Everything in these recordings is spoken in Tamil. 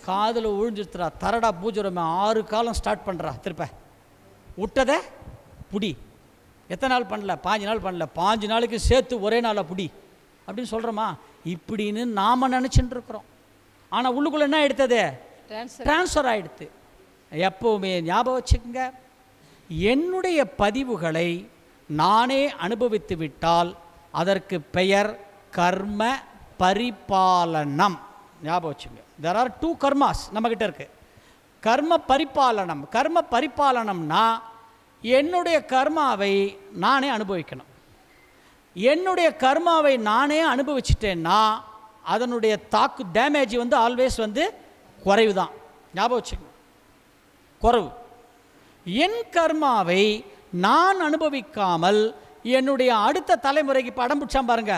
காதில் விழுந்துருத்துறா, தரடா பூஜை 6 காலம் ஸ்டார்ட் பண்ணுறா, திருப்ப விட்டதை புடி. எத்தனை நாள் பண்ணல? 5 நாள் பண்ணல, 5 நாளைக்கு சேர்த்து ஒரே நாளாக புடி அப்படின்னு சொல்கிறோமா? இப்படின்னு நாம் நினச்சிட்டு இருக்கிறோம். ஆனால் உள்ளுக்குள்ளே என்ன எடுத்தது? ட்ரான்ஸ்ஃபர் ஆகிடுது. எப்போவுமே ஞாபகம் வச்சுக்கோங்க, என்னுடைய பதிவுகளை நானே அனுபவித்து விட்டால் அதற்கு பெயர் கர்ம பரிபாலனம். ஞாபகம் வச்சுங்க, there are 2 கர்மாஸ் நம்மக்கிட்ட இருக்கு. கர்ம பரிபாலனம். கர்ம பரிபாலனம்னா என்னுடைய கர்மாவை நானே அனுபவிக்கணும். என்னுடைய கர்மாவை நானே அனுபவிச்சிட்டேன்னா அதனுடைய தாக்கு டேமேஜ் ஆல்வேஸ் குறைவு தான். ஞாபகம் வச்சுக்கணும், குறைவு. என் கர்மாவை நான் அனுபவிக்காமல் என்னுடைய அடுத்த தலைமுறைக்கு படம் பிடிச்சான் பாருங்க,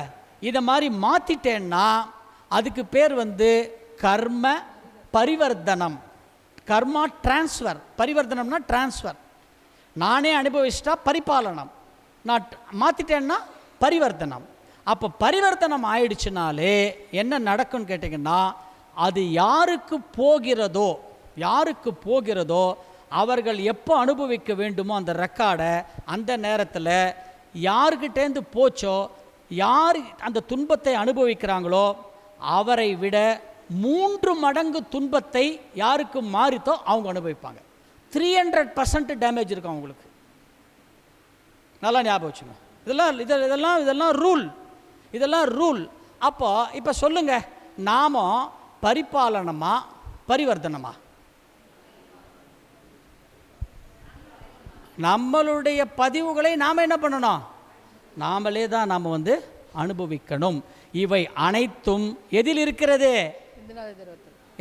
இதை மாதிரி மாற்றிட்டேன்னா அதுக்கு பேர் கர்ம பரிவர்த்தனம். கர்மா டிரான்ஸ்ஃபர், பரிவர்த்தனம்னா டிரான்ஸ்ஃபர். நானே அனுபவிச்சிட்டா பரிபாலனம், நான் மாற்றிட்டேன்னா பரிவர்த்தனம். அப்போ பரிவர்த்தனம் ஆயிடுச்சுனாலே என்ன நடக்கும்னு கேட்டிங்கன்னா, அது யாருக்கு போகிறதோ அவர்கள் எப்போ அனுபவிக்க வேண்டுமோ அந்த ரெக்கார்டை அந்த நேரத்தில் யார்கிட்டேருந்து போச்சோ, யார் அந்த துன்பத்தை அனுபவிக்கிறாங்களோ அவரை விட 3 மடங்கு துன்பத்தை யாருக்கு மாறித்தோ அவங்க அனுபவிப்பாங்க. 300% டேமேஜ் இருக்கும் அவங்களுக்கு. நல்லா ஞாபகம் வச்சுங்க. இதெல்லாம் ரூல். அப்போ இப்போ சொல்லுங்க, நாம பரிபாலனமா பரிவர்த்தனமா? நம்மளுடைய பதிவுகளை நாம் என்ன பண்ணணும்? நாமளே தான் நாம் அனுபவிக்கணும். இவை அனைத்தும் எதில் இருக்கிறது?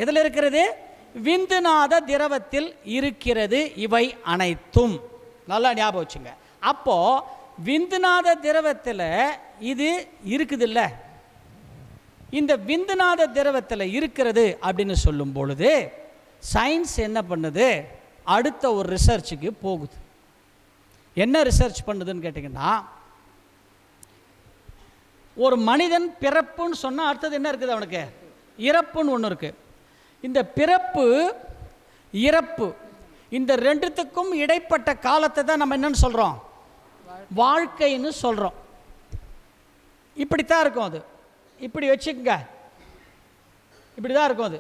எதில் இருக்கிறது? விந்துநாத திரவத்தில் இருக்கிறது இவை அனைத்தும். நல்லா ஞாபகம் வச்சுங்க. அப்போ விந்துநாத திரவத்தில் இது இருக்குது இல்லை? இந்த விந்துநாத திரவத்தில் இருக்கிறது அப்படின்னு சொல்லும் பொழுது சயின்ஸ் என்ன பண்ணுது? அடுத்த ஒரு ரிசர்ச்சுக்கு போகுது. என்ன ரிசர்ச் பண்ணுதுன்னு கேட்டிங்கன்னா, ஒரு மனிதன் பிறப்புன்னு சொன்னால் அடுத்தது என்ன இருக்குது? அவனுக்கு இறப்புன்னு ஒன்று இருக்குது. இந்த பிறப்பு இறப்பு இந்த ரெண்டுத்துக்கும் இடைப்பட்ட காலத்தை தான் நம்ம என்னன்னு சொல்கிறோம்? வாழ்க்கைன்னு சொல்கிறோம். இப்படித்தான் இருக்கும் அது. இப்படி வச்சுக்கங்க, இப்படி தான் இருக்கும் அது.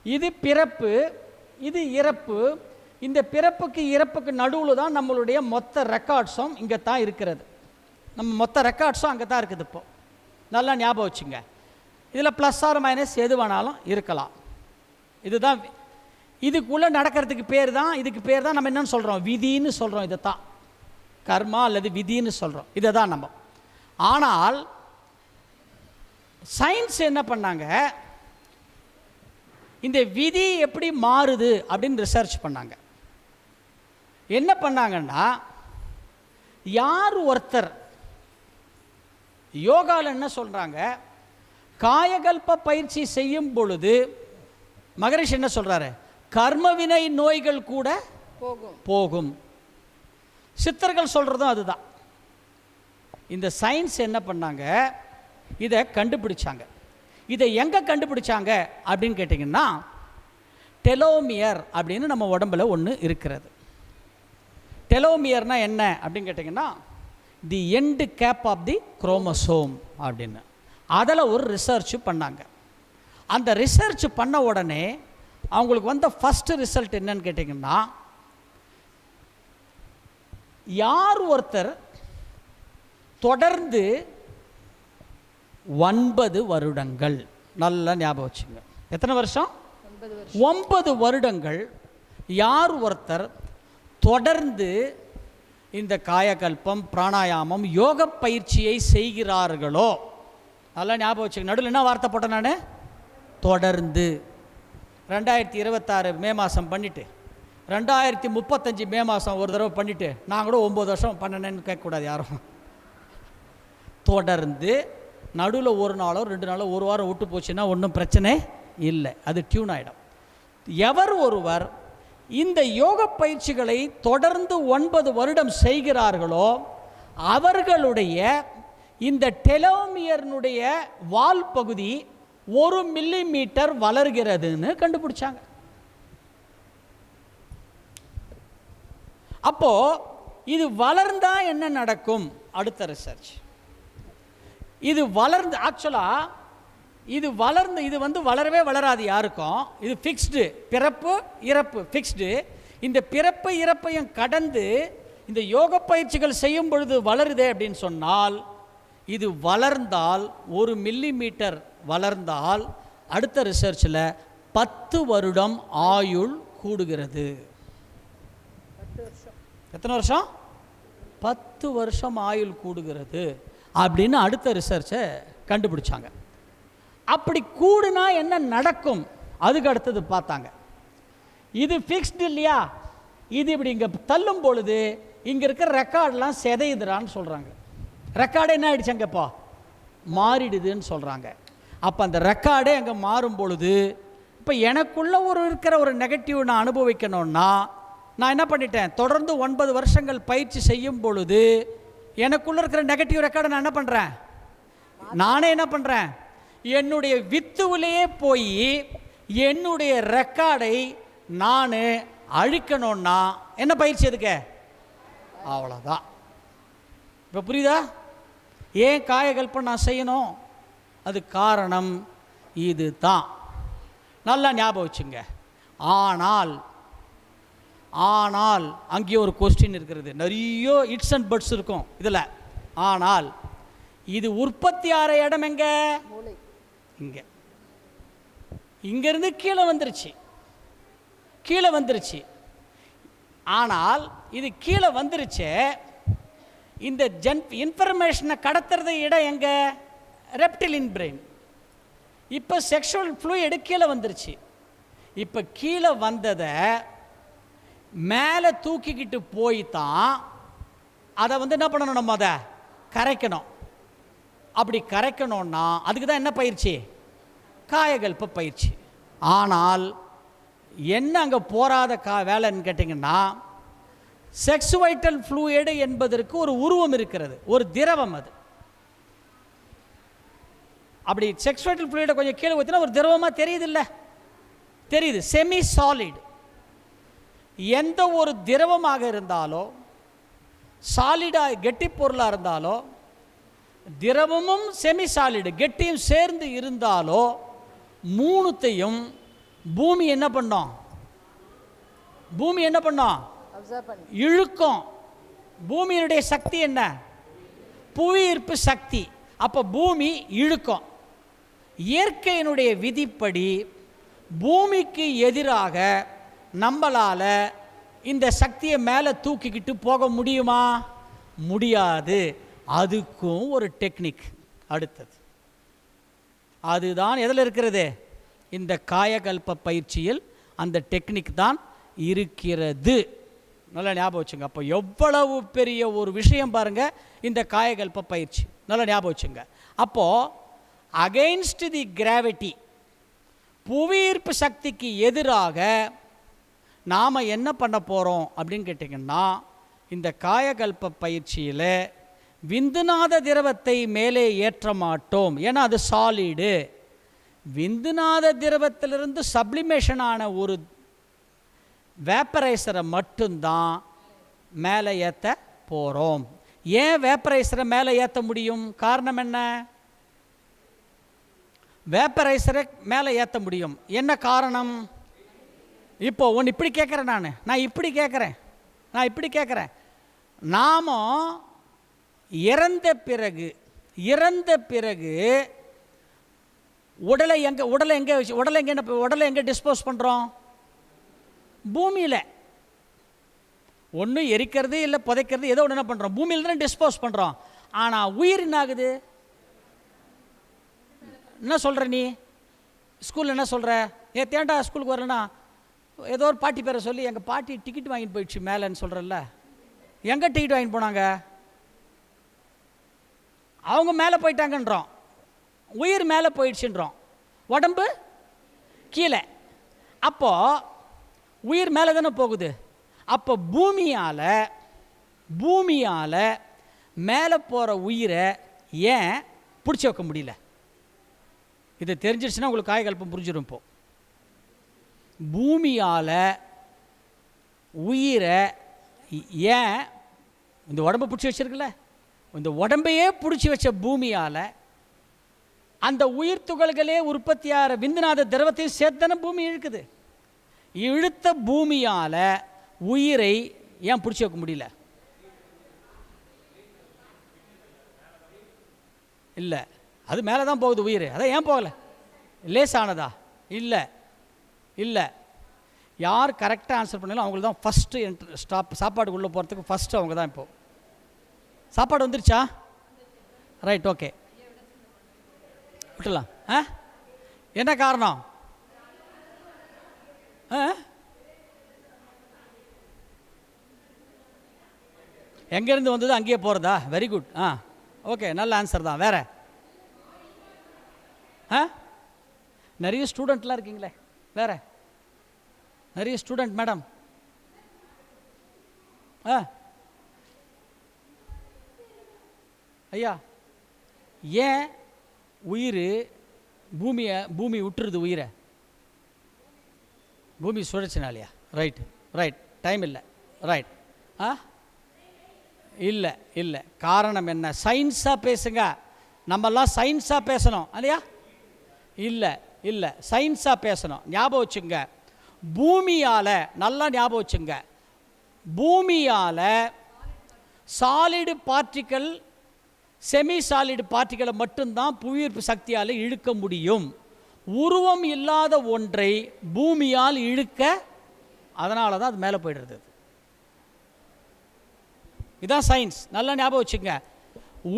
இது பிறப்பு, இது இறப்பு. இந்த பிறப்புக்கு இறப்புக்கு நடுவில் தான் நம்மளுடைய மொத்த ரெக்கார்ட்ஸும் இங்கே தான் இருக்கிறது. நம்ம மொத்த ரெக்கார்ட்ஸும் அங்கே தான் இருக்குது. இப்போது நல்லா ஞாபகம் வச்சுங்க. இதில் ப்ளஸ் ஆர் மைனஸ் எது வேணாலும் இருக்கலாம். இதுதான் இதுக்குள்ளே நடக்கிறதுக்கு பேர் தான், இதுக்கு பேர் தான் நம்ம என்னன்னு சொல்கிறோம்? விதின்னு சொல்கிறோம். இதை தான் கர்மா அல்லது விதின்னு சொல்கிறோம். இதை தான் நம்ம. ஆனால் சயின்ஸ் என்ன பண்ணாங்க? இந்த விதி எப்படி மாறுது அப்படின்னு ரிசர்ச் பண்ணாங்க. என்ன பண்ணாங்கன்னா, யார் ஒருத்தர் யோகாவில் என்ன சொல்கிறாங்க, காயகல்ப பயிற்சி செய்யும் பொழுது மகரிஷி என்ன சொல்கிறாரு? கர்மவினை நோய்கள் கூட போகும். சித்தர்கள் சொல்கிறதும் அதுதான். இந்த சயின்ஸ் என்ன பண்ணாங்க? இதை கண்டுபிடிச்சாங்க. இதை எங்கே கண்டுபிடிச்சாங்க அப்படின்னு கேட்டிங்கன்னா, டெலோமியர் அப்படின்னு நம்ம உடம்புல ஒன்று இருக்கிறது. டெலோமியர்னால் என்ன அப்படின்னு கேட்டிங்கன்னா, the end cap of the chromosome அப்படின்னு. அதில் ஒரு ரிசர்ச் பண்ணாங்க. அந்த ரிசர்ச் பண்ண உடனே அவங்களுக்கு ஃபஸ்ட்டு ரிசல்ட் என்னன்னு கேட்டிங்கன்னா, யார் ஒருத்தர் தொடர்ந்து 9 வருடங்கள், நல்லா ஞாபகம் வச்சுங்க, எத்தனை வருஷம்? 9 வருடங்கள் யார் ஒருத்தர் தொடர்ந்து இந்த காயகல்பம், பிராணாயாமம், யோக பயிற்சியை செய்கிறார்களோ, நல்லா ஞாபகம் வச்சுங்க. நடுவில் என்ன வார்த்தை போட்டேன் நான்? தொடர்ந்து. 2026 மே மாதம் பண்ணிவிட்டு 2035 மே மாதம் ஒரு தடவை பண்ணிவிட்டு நான் கூட 9 வருஷம் பண்ணனேன்னு கேட்கக்கூடாது யாரும். தொடர்ந்து. நடுவில் ஒரு நாளோ 2 நாளோ ஒரு வாரம் விட்டு போச்சுன்னா ஒன்றும் பிரச்சனை இல்லை, அது டியூன் ஆகிடும். எவர் ஒருவர் இந்த யோக பயிற்சிகளை தொடர்ந்து 9 வருடம் செய்கிறார்களோ அவர்களுடைய இந்த டெலோமியர்னுடைய வால் பகுதி 1 மில்லிமீட்டர் வளர்கிறதுன்னு கண்டுபிடிச்சாங்க. அப்போ இது வளர்ந்தா என்ன நடக்கும்? அடுத்த ரிசர்ச். இது வளர்ந்து ஆக்சுவலாக இது வளரவே வளராது யாருக்கும். இது ஃபிக்ஸ்டு, பிறப்பு இறப்பு ஃபிக்ஸ்டு. இந்த பிறப்பு இறப்பையும் கடந்து இந்த யோக பயிற்சிகள் செய்யும் பொழுது வளருதே அப்படின்னு சொன்னால், இது வளர்ந்தால் 1 மில்லிமீட்டர் வளர்ந்தால் அடுத்த ரிசர்ச்சில் 10 வருடம் ஆயுள் கூடுகிறது. எத்தனை வருஷம்? 10 வருஷம் ஆயுள் கூடுகிறது அப்படின்னு அடுத்த ரிசர்ச்சை கண்டுபிடிச்சாங்க. அப்படி கூடுனா என்ன நடக்கும்? அதுக்கு அடுத்தது பார்த்தாங்க. இது ஃபிக்ஸ்டு இல்லையா, இது இப்படி இங்கே தள்ளும் பொழுது இங்கே இருக்கிற ரெக்கார்டெலாம் செதையுதுறான்னு சொல்கிறாங்க. ரெக்கார்டு என்ன ஆகிடுச்சாங்கப்பா? மாறிடுதுன்னு சொல்கிறாங்க. அப்போ அந்த ரெக்கார்டே அங்கே மாறும் பொழுது, இப்போ எனக்குள்ளே இருக்கிற ஒரு நெகட்டிவ் நான் அனுபவிக்கணும்னா நான் என்ன பண்ணிட்டேன்? தொடர்ந்து 9 வருஷங்கள் பயிற்சி செய்யும் பொழுது எனக்குள்ளே இருக்கிற நெகட்டிவ் ரெக்கார்டை நான் என்ன பண்ணுறேன்? நானே என்ன பண்ணுறேன்? என்னுடைய வித்துவிலேயே போய் என்னுடைய ரெக்கார்டை நான் அழிக்கணும்னா என்ன பயிற்சி எதுக்கு? அவ்வளோதான். இப்போ புரியுதா? ஏன் காயகல்பம் நான் செய்யணும்? அது காரணம் இது தான். நல்லா ஞாபகம் வச்சுங்க. ஆனால் அங்கேயே ஒரு கொஸ்டின் இருக்கிறது. நிறைய இட்ஸ் அண்ட் பட்ஸ் இருக்கும் இதில். ஆனால் இது உற்பத்தி ஆகிற இடம் எங்கே? இங்கே. இங்கேருந்து கீழே வந்துருச்சு. ஆனால் இது கீழே வந்துருச்சு. இந்த இன்ஃபர்மேஷனை கடத்துறது இடம் எங்கே? Reptilian brain. இப்போ செக்ஷுவல் ஃப்ளூயிட் கீழே வந்துருச்சு. இப்போ கீழே வந்ததை மேலே தூக்கிக்கிட்டு போய் தான் அதை என்ன பண்ணணும்? நம்ம அதை கரைக்கணும். அப்படி கரைக்கணும்னா அதுக்கு தான் என்ன பயிற்சி? காயகல்ப பயிற்சி. ஆனால் என்ன அங்கே போராத வேலைன்னு கேட்டிங்கன்னா, செக்ஸ் வைட்டல் ஃப்ளூயிடு என்பதற்கு ஒரு உருவம் இருக்கிறது, ஒரு திரவம். அது அப்படி செக்ஸ் வைட்டல் ஃப்ளூயிடை கொஞ்சம் கீழே ஊற்றினா ஒரு திரவமாக தெரியுது, செமி சாலிட். எந்த ஒரு திரவமாக இருந்தாலோ, சாலிடாக கெட்டி பொருளாக இருந்தாலோ, திரவமும் செமி சாலிடு கெட்டியும் சேர்ந்து இருந்தாலோ, மூணுத்தையும் பூமி என்ன பண்ணோம்? இழுக்கும். பூமியினுடைய சக்தி என்ன? புவியீர்ப்பு சக்தி. அப்போ பூமி இழுக்கும். இயற்கையினுடைய விதிப்படி பூமிக்கு எதிராக நம்மளால் இந்த சக்தியை மேலே தூக்கிக்கிட்டு போக முடியுமா? முடியாது. அதுக்கும் ஒரு டெக்னிக் அடுத்தது. அதுதான் எதில் இருக்கிறது? இந்த காயகல்ப பயிற்சியில் அந்த டெக்னிக் தான் இருக்கிறது. நல்லா ஞாபகம் வச்சுங்க. அப்போ எவ்வளவு பெரிய ஒரு விஷயம் பாருங்கள் இந்த காயகல்ப பயிற்சி. நல்லா ஞாபகம் வச்சுங்க. அப்போது அகெயின்ஸ்ட் தி கிராவிட்டி, புவியீர்ப்பு சக்திக்கு எதிராக நாம் என்ன பண்ண போகிறோம் அப்படின்னு கேட்டிங்கன்னா, இந்த காயகல்ப பயிற்சியில் விந்துநாத திரவத்தை மேலே ஏற்ற மாட்டோம். ஏன்னா அது சாலிடு. விந்துநாத திரவத்திலிருந்து சப்ளிமேஷன் ஆன ஒரு வேப்பரைசரை மட்டும்தான் மேலே ஏற்ற போகிறோம். ஏன் வேப்பரைசரை மேலே ஏற்ற முடியும்? காரணம் என்ன? வேப்பரைசரை மேலே ஏற்ற முடியும். என்ன காரணம்? இப்போ ஒன்று இப்படி கேட்குறேன். நான் இப்படி கேட்குறேன். நாம் இறந்த பிறகு உடலை எங்கே டிஸ்போஸ் பண்ணுறோம்? பூமியில். ஒன்று எரிக்கிறது இல்லை புதைக்கிறது, ஏதோ ஒன்று என்ன பண்ணுறோம்? பூமியில் தானே டிஸ்போஸ் பண்ணுறோம். ஆனால் உயிர் என்ன ஆகுது? என்ன சொல்கிற நீ? ஸ்கூலில் என்ன சொல்கிற? தேண்டா ஸ்கூலுக்கு வரலன்னா ஏதோ ஒரு பாட்டி பேரை சொல்லி எங்கள் பாட்டி டிக்கெட் வாங்கிட்டு போயிடுச்சு மேலேன்னு சொல்கிறல்ல. எங்கே டிக்கெட் வாங்கிட்டு போனாங்க? அவங்க மேலே போயிட்டாங்கன்றோம். உயிர் மேலே போயிடுச்சுன்றோம், உடம்பு கீழே. அப்போது உயிர் மேலே தானே போகுது. அப்போ பூமியால் மேலே போகிற உயிரை ஏன் பிடிச்சி வைக்க முடியல? இது தெரிஞ்சிருச்சுன்னா உங்களுக்கு காயகல்பம் புரிஞ்சிடும். இப்போ பூமியால் உயிரை ஏன் இந்த உடம்பை பிடிச்சி வச்சிருக்குல்ல, இந்த உடம்பையே பிடிச்சி வச்ச பூமியால் அந்த உயிர் துகள்களே உற்பத்தியாகிற விந்துநாத திரவத்தையும் சேர்த்தானே பூமி இழுக்குது. இழுத்த பூமியால் உயிரை ஏன் பிடிச்சி வைக்க முடியல? இல்லை, அது மேலே தான் போகுது உயிர். அதான் ஏன் போகலை? லேசானதா? இல்லை இல்லை. யார் கரெக்டாக ஆன்சர் பண்ணாலும் அவங்களுக்கு தான் ஃபஸ்ட்டு சாப்பாடு உள்ளே போகிறதுக்கு ஃபஸ்ட்டு அவங்க தான். இப்போது சாப்பாடு வந்துருச்சா? ரைட், ஓகே, விட்டுலாம். என்ன காரணம்? எங்கேருந்து வந்தது அங்கேயே போகிறதா? Very good. ஓகே, நல்ல ஆன்சர் தான். வேறு நிறைய ஸ்டூடெண்ட்லாம் இருக்கீங்களே, வேறு நிறைய ஸ்டூடெண்ட் மேடம். ஐயா, ஏன் உயிர் பூமி விட்டுருது? உயிரை பூமி சுழற்சினாலையா? ரைட் ரைட், டைம் இல்லை. ரைட். இல்லை இல்லை, காரணம் என்ன? சயின்ஸாக பேசுங்க. நம்மெல்லாம் சயின்ஸாக பேசணும் இல்லையா? இல்லை இல்லை, சயின்ஸாக பேசணும். ஞாபகம் வச்சுங்க, பூமியால் நல்லா ஞாபகம் வச்சுங்க, பூமியால் சாலிடு பார்ட்டிக்கல் செமி சாலிடு பார்ட்டிகளை மட்டும்தான் புவியீர்ப்பு சக்தியால் இழுக்க முடியும். உருவம் இல்லாத ஒன்றை பூமியால் இழுக்க, அதனால தான் அது மேலே போயிடுறது. இதுதான் சயின்ஸ், நல்லா ஞாபகம் வச்சுங்க.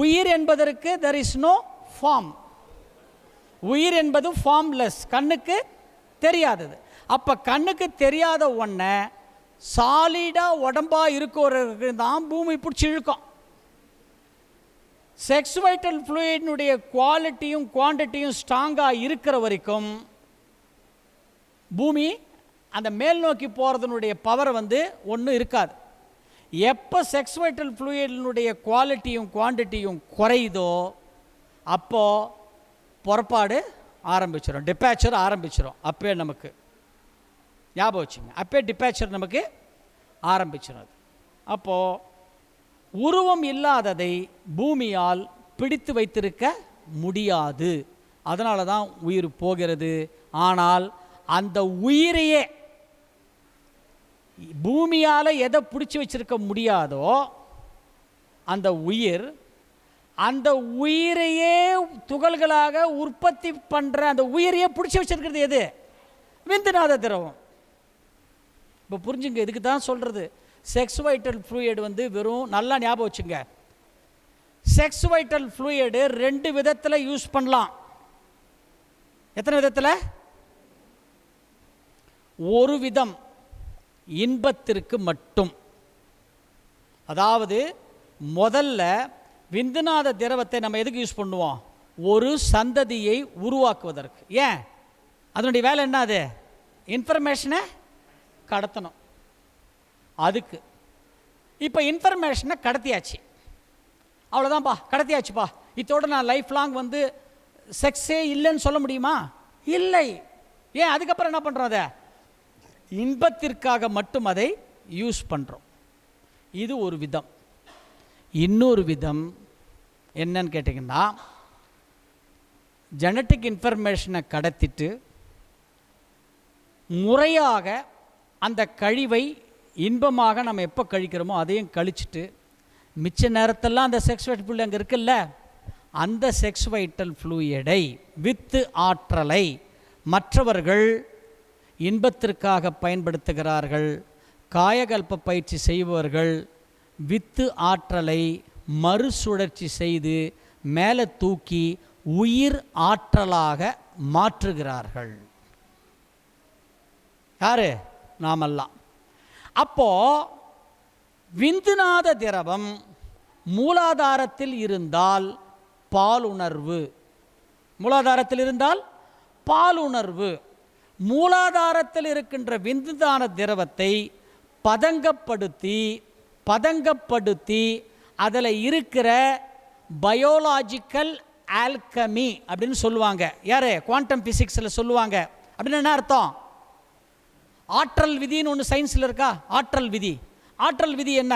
உயிர் என்பதற்கு there is no form. உயிர் என்பது ஃபார்ம்லெஸ், கண்ணுக்கு தெரியாதது. அப்போ கண்ணுக்கு தெரியாத ஒன்றை சாலிடாக உடம்பாக இருக்கிறவருக்கு தான் பூமி பிடிச்சி இழுக்கும். செக்ஸ் வைட்டல் ஃப்ளூயிட்னுடைய குவாலிட்டியும் குவான்டிட்டியும் ஸ்ட்ராங்காக இருக்கிற வரைக்கும் பூமி அந்த மேல் நோக்கி போகிறதுனுடைய பவர் ஒன்றும் இருக்காது. எப்போ செக்ஸ் வைட்டல் ஃப்ளூயிட்னுடைய குவாலிட்டியும் குவான்டிட்டியும் குறையுதோ அப்போது புறப்பாடு ஆரம்பிச்சிடும், டிபேச்சர் ஆரம்பிச்சிடும். அப்போ நமக்கு ஞாபகம் வச்சுங்க, அப்போ டிபேச்சர் நமக்கு ஆரம்பிச்சிடும். அப்போது உருவம் இல்லாததை பூமியால் பிடித்து வைத்திருக்க முடியாது. அதனால தான் உயிர் போகிறது. ஆனால் அந்த உயிரையே பூமியால் எதை பிடிச்சி வச்சிருக்க முடியாதோ அந்த உயிரையே துகள்களாக உற்பத்தி பண்ணுற அந்த உயிரையே பிடிச்சி வச்சிருக்கிறது எது? விந்துநாத திரவம். இப்போ புரிஞ்சுங்க, இதுக்கு தான் சொல்கிறது செக்ஸ் வைட்டல் ஃப்ளூயிட் வெறும், நல்லா ஞாபகம் வச்சுங்க, செக்ஸ் வைட்டல் ஃப்ளூயிட் 2 விதத்தில் யூஸ் பண்ணலாம். எத்தனை விதத்தில்? ஒரு விதம் இன்பத்திற்கு மட்டும். அதாவது முதல்ல விந்துநாத திரவத்தை நம்ம எதுக்கு யூஸ் பண்ணுவோம்? ஒரு சந்ததியை உருவாக்குவதற்கு. ஏன்? அதனுடைய வேலை என்ன? அது இன்ஃபர்மேஷனை கடத்தணும். அதுக்கு இப்போ இன்ஃபர்மேஷனை கடத்தியாச்சு, அவ்வளோதான்ப்பா, கடத்தியாச்சுப்பா. இதோட நான் லைஃப் லாங் செக்ஸே இல்லைன்னு சொல்ல முடியுமா? இல்லை. ஏன்? அதுக்கப்புறம் என்ன பண்ணுறோம்? அதை இன்பத்திற்காக மட்டும் அதை யூஸ் பண்ணுறோம். இது ஒரு விதம். இன்னொரு விதம் என்னன்னு கேட்டிங்கன்னா, ஜெனட்டிக் இன்ஃபர்மேஷனை கடத்திட்டு முறையாக அந்த கழிவை இன்பமாக நம்ம எப்போ கழிக்கிறோமோ அதையும் கழிச்சிட்டு மிச்ச நேரத்தெல்லாம் அந்த செக்ஸ் வைட்டல் ஃப்ளூயிட் அங்கே இருக்குல்ல, அந்த செக்ஸ் வைட்டல் ஃப்ளூயிடை வித்து ஆற்றலை மற்றவர்கள் இன்பத்திற்காக பயன்படுத்துகிறார்கள். காயகல்ப பயிற்சி செய்பவர்கள் வித்து ஆற்றலை மறுசுழற்சி செய்து மேலே தூக்கி உயிர் ஆற்றலாக மாற்றுகிறார்கள். யாரு? நாமெல்லாம். அப்போது விந்துநாத திரவம் மூலாதாரத்தில் இருந்தால் பாலுணர்வு, மூலாதாரத்தில் இருந்தால் பாலுணர்வு. மூலாதாரத்தில் இருக்கின்ற விந்துதான திரவத்தை பதங்கப்படுத்தி அதில் இருக்கிற பயோலாஜிக்கல் ஆல்கமி அப்படின்னு சொல்லுவாங்க. யார்? குவாண்டம் ஃபிசிக்ஸில் சொல்லுவாங்க. அப்படின்னு என்ன அர்த்தம்? ஆற்றல் விதின்னு ஒன்று சயின்ஸில் இருக்கா? ஆற்றல் விதி. ஆற்றல் விதி என்ன?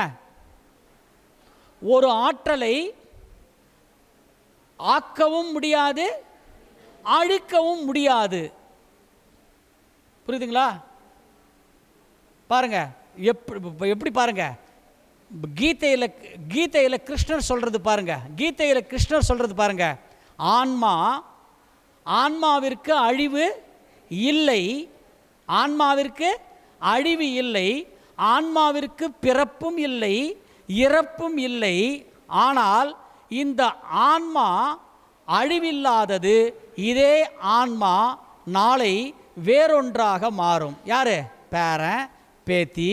ஒரு ஆற்றலை ஆக்கவும் முடியாது, அழிக்கவும் முடியாது. புரியுதுங்களா? பாருங்க எப்படி பாருங்க. கீதையில் கிருஷ்ணர் சொல்றது பாருங்க. கீதையில் கிருஷ்ணர் சொல்றது பாருங்க. ஆன்மாவிற்கு அழிவு இல்லை, ஆன்மாவிற்கு அழிவு இல்லை, ஆன்மாவிற்கு பிறப்பும் இல்லை, இறப்பும் இல்லை. ஆனால் இந்த ஆன்மா அழிவில்லாதது. இதே ஆன்மா நாளை வேறொன்றாக மாறும். யாரு? பேரன் பேத்தி.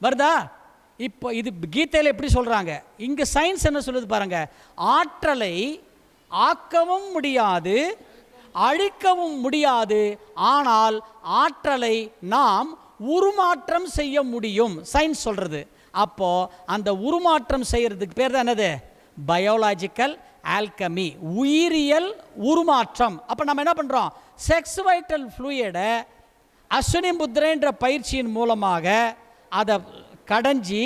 வருதா? இப்போ இது கீதையில் எப்படி சொல்கிறாங்க, இங்கே சயின்ஸ் என்ன சொல்லுது பாருங்க. ஆற்றலை ஆக்கவும் முடியாது, அழிக்கவும் முடியாது, ஆனால் ஆற்றலை நாம் உருமாற்றம் செய்ய முடியும், சயின்ஸ் சொல்கிறது. அப்போது அந்த உருமாற்றம் செய்கிறதுக்கு பேர் தான் என்னது? பயோலாஜிக்கல் ஆல்கமி, உயிரியல் உருமாற்றம். அப்போ நம்ம என்ன பண்ணுறோம்? செக்ஸ் வைட்டல் ஃப்ளூயிடை அஸ்வினி முத்ரைன்ற பயிற்சியின் மூலமாக அதை கடைஞ்சி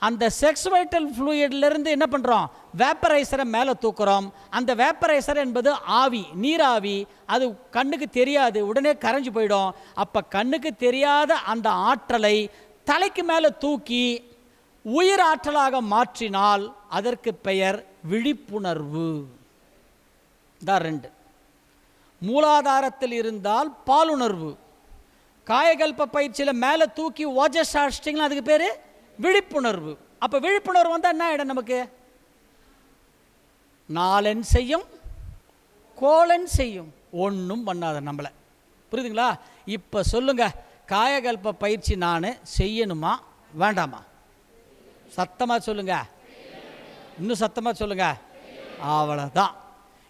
அந்த செக்ஸ் வைட்டல் ஃப்ளூயிட்லேருந்து என்ன பண்ணுறோம்? வேப்பரைசரை மேலே தூக்குறோம். அந்த வேப்பரைசர் என்பது ஆவி, நீராவி. அது கண்ணுக்கு தெரியாது, உடனே கரைஞ்சி போயிடும். அப்போ கண்ணுக்கு தெரியாத அந்த ஆற்றலை தலைக்கு மேலே தூக்கி உயிர் ஆற்றலாக மாற்றினால் அதற்கு பெயர் விழிப்புணர்வு. தான் 2. மூலாதாரத்தில் இருந்தால் பாலுணர்வு. காயகல்ப பயிற்சியில் மேலே தூக்கி ஓஜஸ் ஆஷ்டிங்களா, அதுக்கு பேர் விழிப்புணர்வு. அப்போ விழிப்புணர்வு வந்தால் என்ன ஆகிடும்? நமக்கு நாலன் செய்யும் கோலன் செய்யும், ஒன்றும் பண்ணாத நம்மளை. புரியுதுங்களா? இப்போ சொல்லுங்க, காயகல்ப பயிற்சி நான் செய்யணுமா வேண்டாமா? சத்தமாக சொல்லுங்க, இன்னும் சத்தமாக சொல்லுங்க. அவ்வளோதான்.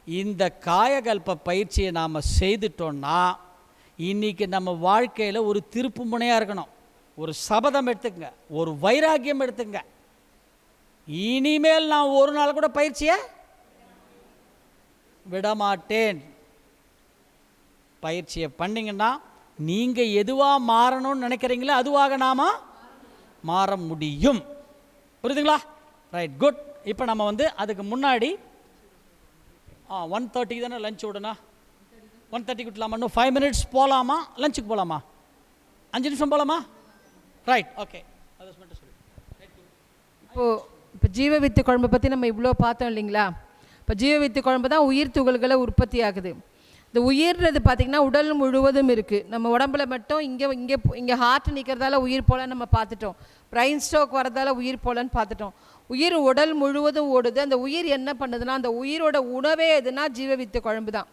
இந்த காயகல்ப பயிற்சியை நாம் செய்துட்டோன்னா இன்றைக்கி நம்ம வாழ்க்கையில் ஒரு திருப்பு முனையாக இருக்கணும். ஒரு சபதம் எடுத்துக்கங்க, ஒரு வைராக்கியம் எடுத்துங்க. இனிமேல் நான் ஒரு நாள் கூட பயிற்சியை விடமாட்டேன். பயிற்சியை பண்ணிங்கன்னா நீங்கள் எதுவாக மாறணும்னு நினைக்கிறீங்களோ அதுவாக நாம் மாற முடியும். புரியுதுங்களா? Right, good. இப்போ நம்ம அதுக்கு முன்னாடி 1:30 தானே லஞ்ச் விடணும். 1:30 விட்டலாமா? இன்னும் 5 minutes போகலாமா? லஞ்சுக்கு போகலாமா? 5 நிமிஷம் போகலாமா? Right, okay. அதை மட்டும் சொல்லு. இப்போ ஜீவ வித்து குழம்பை பற்றி நம்ம இவ்வளோ பார்த்தோம் இல்லைங்களா? இப்போ ஜீவ வித்து குழம்பு தான் உயிர் துகள்களை உற்பத்தி ஆகுது. இந்த உயிர்ன்றது பார்த்திங்கன்னா உடல் முழுவதும் இருக்குது. நம்ம உடம்புல மட்டும் இங்கே ஹார்ட் நிற்கிறதால உயிர் போலன்னு நம்ம பார்த்துட்டோம். பிரைன் ஸ்ட்ரோக் வரதால உயிர் போலன்னு பார்த்துட்டோம். உயிர் உடல் முழுவதும் ஓடுது. அந்த உயிர் என்ன பண்ணுதுன்னா, அந்த உயிரோட உணவே எதுனா ஜீவ வித்து குழம்பு தான்.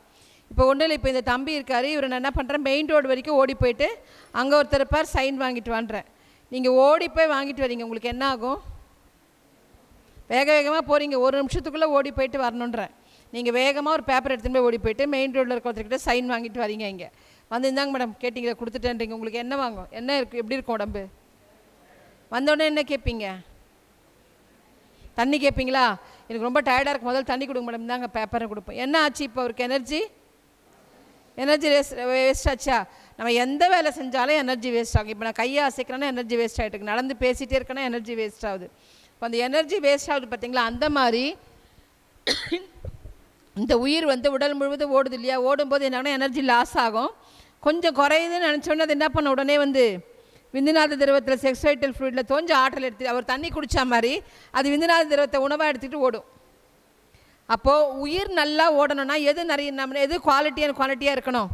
இப்போ ஒன்றும் இல்லை, இப்போ இந்த தம்பி இருக்கார், இவர் நான் என்ன பண்ணுறேன், மெயின் ரோடு வரைக்கும் ஓடி போயிட்டு அங்கே ஒருத்தர் பேர் சைன் வாங்கிட்டு வான்றேன். நீங்கள் ஓடி போய் வாங்கிட்டு வரீங்க, உங்களுக்கு என்ன ஆகும்? வேக வேகமாக போகிறீங்க, 1 நிமிஷத்துக்குள்ளே ஓடி போயிட்டு வரணுன்றேன். நீங்கள் வேகமாக ஒரு பேப்பர் எடுத்துகிட்டு போய் ஓடி போயிட்டு மெயின் ரோட்டில் இருக்க ஒருத்தர்கிட்ட சைன் வாங்கிட்டு வரீங்க. இங்கே வந்து இருந்தாங்க மேடம், கேட்டிங்களா, கொடுத்துட்டேன்றீங்க. உங்களுக்கு என்ன வாங்கும்? என்ன இருக்குது, எப்படி இருக்கும் உடம்பு? வந்தோடனே என்ன கேட்பீங்க? தண்ணி கேட்பீங்களா? எனக்கு ரொம்ப டயர்டாக இருக்கும், முதல்ல தண்ணி கொடுங்க மேடம், தாங்க பேப்பரை கொடுப்போம். என்ன ஆச்சு? இப்போ அவருக்கு எனர்ஜி வேஸ்ட் ஆச்சா? நம்ம எந்த வேலை செஞ்சாலும் எனர்ஜி வேஸ்ட் ஆகும். இப்போ நான் கையை அசைக்கிறேன்னா எனர்ஜி வேஸ்ட் ஆகிட்டு, நடந்து பேசிகிட்டே இருக்கேன்னா எனர்ஜி வேஸ்ட் ஆகுது. இப்போ அந்த எனர்ஜி வேஸ்ட் ஆகுது பார்த்தீங்களா? அந்த மாதிரி இந்த உயிர் உடல் முழுவதும் ஓடுது இல்லையா? ஓடும்போது என்னன்னா எனர்ஜி லாஸ் ஆகும். கொஞ்சம் குறையுதுன்னு நினச்சோன்னே அது என்ன பண்ண, உடனே விந்துநாத திரவத்தில் செக்ஸ் வைட்டல் ஃப்ளூயிடில் தோஞ்ச ஆற்றல் எடுத்து அவர் தண்ணி குடித்தா மாதிரி அது விந்துநாத திரவத்தை உணவாக எடுத்துகிட்டு ஓடும். அப்போது உயிர் நல்லா ஓடணும்னா எது நம்ம எது குவாலிட்டியாக இருக்கணும்?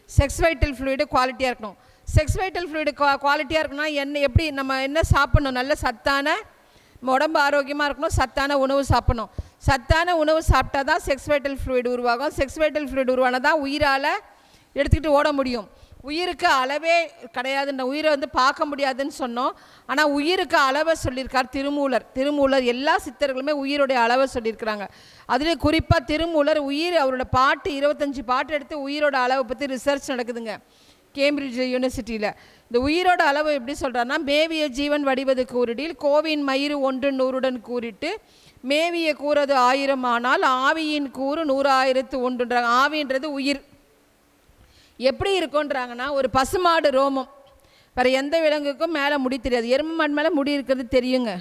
செக்ஸ் வைட்டல் ஃப்ளூயிடு குவாலிட்டியாக இருக்கணும். செக்ஸ் வைட்டல் ஃப்ளூயிடு குவாலிட்டியாக இருக்கணும்னா எப்படி நம்ம என்ன சாப்பிட்ணும்? நல்ல சத்தான, நம்ம உடம்பு ஆரோக்கியமாக இருக்கணும், சத்தான உணவு சாப்பிட்ணும். சத்தான உணவு சாப்பிட்டா தான் செக்ஸ் வைட்டல் ஃப்ளூயிடு உருவாகும். செக்ஸ் வைட்டல் ஃப்ளூயிடு உருவானால் தான் உயிரால் எடுத்துக்கிட்டு ஓட முடியும். உயிருக்கு அளவே கிடையாது, இந்த உயிரை பார்க்க முடியாதுன்னு சொன்னோம். ஆனால் உயிருக்கு அளவை சொல்லியிருக்கார் திருமூலர். எல்லா சித்தர்களுமே உயிரோடைய அளவை சொல்லியிருக்கிறாங்க. அதுலேயும் குறிப்பாக திருமூலர் அவரோட பாட்டு 25 பாட்டு எடுத்து உயிரோட அளவை பற்றி ரிசர்ச் நடக்குதுங்க. கேம்பிரிட்ஜ் யூனிவர்சிட்டியில். இந்த உயிரோட அளவு எப்படி சொல்கிறாருன்னா, மேவிய ஜீவன் வடிவது கூறிடில் கோவின் மயிறு 1 100 கூறிட்டு மேவிய கூறது 1000 ஆனால் ஆவியின் கூறு 100,001. ஆவின்றது உயிர். எப்படி இருக்குன்றாங்கன்னா, ஒரு பசுமாடு ரோமம் வேறு எந்த விலங்குக்கும் மேலே முடி தெரியாது. எருமை மாடு மேலே முடி இருக்கிறது தெரியுங்க,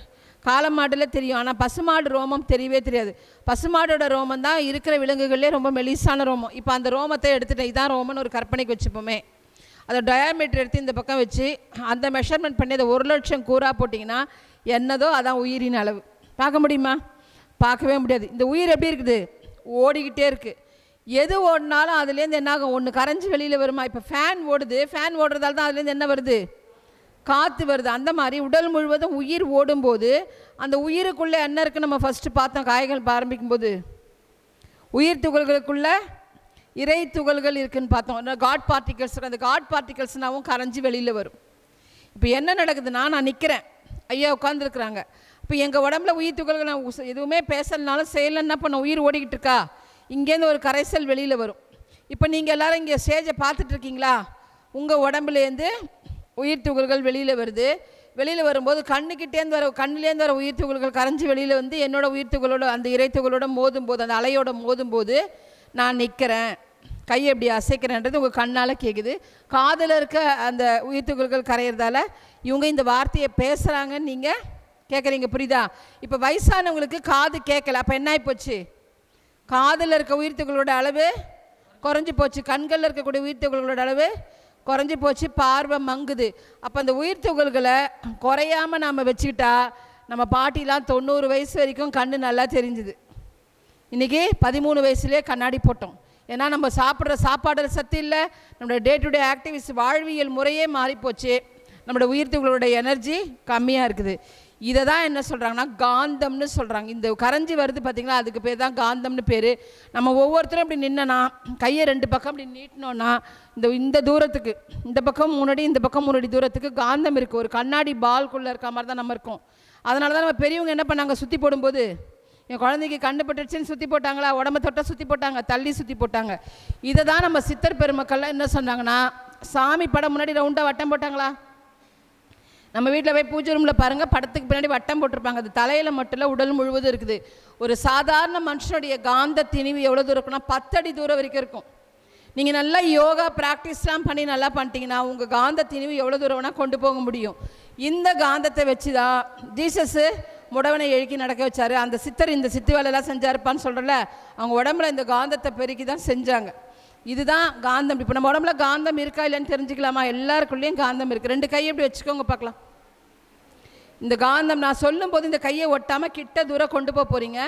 காளை மாடில் தெரியும். ஆனால் பசுமாடு ரோமம் தெரியவே தெரியாது. பசுமாடோட ரோமம் தான் இருக்கிற விலங்குகளே ரொம்ப மெலிசான ரோமம். இப்போ அந்த ரோமத்தை எடுத்துகிட்டேன், இதான் ரோமன்னு ஒரு கற்பனைக்கு வச்சுப்போமே. அதை டயாமீட்டர் எடுத்து இந்த பக்கம் வச்சு அந்த மெஷர்மெண்ட் பண்ணி அதை 1,00,000 கூறாக போட்டிங்கன்னா என்னதோ அதான் உயிரின் அளவு. பார்க்க முடியுமா? பார்க்கவே முடியாது. இந்த உயிர் எப்படி இருக்குது? ஓடிக்கிட்டே இருக்குது. எது ஓடினாலும் அதுலேருந்து என்ன ஆகும்? ஒன்று கரைஞ்சி வெளியில் வருமா? இப்போ ஃபேன் ஓடுது, ஃபேன் ஓடுறதால தான் அதுலேருந்து என்ன வருது? காற்று வருது. அந்த மாதிரி உடல் முழுவதும் உயிர் ஓடும்போது அந்த உயிருக்குள்ளே என்ன இருக்குது? நம்ம ஃபஸ்ட்டு பார்த்தோம் காய்கள் ஆரம்பிக்கும்போது உயிர் துகள்களுக்குள்ளே இறை துகள்கள் இருக்குதுன்னு பார்த்தோம். God particles. அந்த காட் பார்ட்டிகல்ஸ்னாவும் கரைஞ்சி வெளியில் வரும். இப்போ என்ன நடக்குதுன்னா, நான் நிற்கிறேன், ஐயா உட்காந்துருக்குறாங்க. இப்போ எங்கள் உடம்புல உயிர் துகள்கள் நான் எதுவுமே பேசலைனாலும் செய்யலைன்னா இப்போ நான் உயிர் ஓடிக்கிட்டு இருக்கா, இங்கேருந்து ஒரு கரைசல் வெளியில் வரும். இப்போ நீங்கள் எல்லோரும் இங்கே ஸ்டேஜை பார்த்துட்ருக்கீங்களா? உங்கள் உடம்புலேருந்து உயிர் துகள்கள் வெளியில் வருது. வெளியில் வரும்போது கண்ணுலேருந்து வர உயிர் துகள்கள் கரைஞ்சி வெளியில் வந்து என்னோடய உயிர் துகளோட அந்த இறை துகளோட மோதும்போது, அந்த அலையோட மோதும்போது நான் நிற்கிறேன், கையை எப்படி அசைக்கிறேன்றது உங்கள் கண்ணால் கேட்குது. காதில் இருக்க அந்த உயிர் துகள்கள் கரையிறதால இவங்க இந்த வார்த்தையை பேசுகிறாங்கன்னு நீங்கள் கேட்குறீங்க. புரியுதா? இப்போ வயசானவங்களுக்கு காது கேட்கல, அப்போ என்ன ஆகிப்போச்சு? காதில் இருக்க உயிர் துகளோட அளவு குறைஞ்சி போச்சு, கண்களில் இருக்கக்கூடிய உயிர் துகள்களோட அளவு குறைஞ்சி போச்சு, பார்வை மங்குது. அப்போ அந்த உயிர் துகள்களை குறையாமல் நாம் வச்சுக்கிட்டா நம்ம பாட்டிலாம் 90 வயசு வரைக்கும் கண்ணு நல்லா தெரிஞ்சுது. இன்றைக்கி 13 வயசுலேயே கண்ணாடி போட்டோம். ஏன்னா நம்ம சாப்பிட்ற சாப்பாடு சத்து இல்லை, நம்மளோட டே டு டே ஆக்டிவிஸ் வாழ்வியல் முறையே மாறிப்போச்சு, நம்மளோட உயிர் துகளோட எனர்ஜி கம்மியாக இருக்குது. இதை தான் என்ன சொல்கிறாங்கன்னா காந்தம்னு சொல்கிறாங்க. இந்த கரைஞ்சி வருது பார்த்திங்களா, அதுக்கு பேர் தான் காந்தம்னு பேர். நம்ம ஒவ்வொருத்தரும் இப்படி நின்னா கையை 2 பக்கம் அப்படி நீட்டினோன்னா இந்த தூரத்துக்கு, இந்த பக்கம் முன்னாடி இந்த பக்கம் முன்னாடி தூரத்துக்கு காந்தம் இருக்குது. ஒரு கண்ணாடி பால்குள்ளே இருக்க மாதிரி தான் நம்ம இருக்கோம். அதனால தான் நம்ம பெரியவங்க என்ன பண்ணாங்க, சுற்றி போடும்போது என் குழந்தைக்கு கண்டுபட்டுருச்சுன்னு சுற்றி போட்டாங்களா, உடம்பை தொட்டால் சுற்றி போட்டாங்க, தள்ளி சுற்றி போட்டாங்க. இதை தான் நம்ம சித்தர் பெருமக்கள்லாம் என்ன சொன்னாங்கன்னா, சாமி படம் முன்னாடி ரவுண்டாக வட்டம் போட்டாங்களா? நம்ம வீட்டில் போய் பூஜை ரூமில் பாருங்கள், படத்துக்கு பின்னாடி வட்டம் போட்டிருப்பாங்க. அது தலையில் மட்டும் இல்லை, உடல் முழுவதும் இருக்குது. ஒரு சாதாரண மனுஷனுடைய காந்த திணிவு எவ்வளோ தூரம் இருக்குன்னா 10 அடி தூரம் வரைக்கும் இருக்கும். நீங்கள் நல்லா யோகா ப்ராக்டிஸ்லாம் பண்ணி நல்லா பண்ணிட்டீங்கன்னா உங்கள் காந்த திணிவு எவ்வளோ தூரம் வேணால் கொண்டு போக முடியும். இந்த காந்தத்தை வச்சு தான் ஜீசஸ்ஸு முடவனை எழுக்கி நடக்க வச்சார். அந்த சித்தர் இந்த சித்து வேலையெல்லாம் செஞ்சாருப்பான்னு சொல்கிறல, அவங்க உடம்புல இந்த காந்தத்தை பெருக்கி தான் செஞ்சாங்க. இதுதான் காந்தம். இப்போ நம்ம உடம்புல காந்தம் இருக்கா இல்லைன்னு தெரிஞ்சுக்கலாமா? எல்லாருக்குள்ளேயும் காந்தம் இருக்குது. 2 கையை எப்படி வச்சுக்கோங்க பார்க்கலாம். இந்த காந்தம் நான் சொல்லும்போது இந்த கையை ஒட்டாமல் கிட்ட தூரம் கொண்டு போக போகிறீங்க.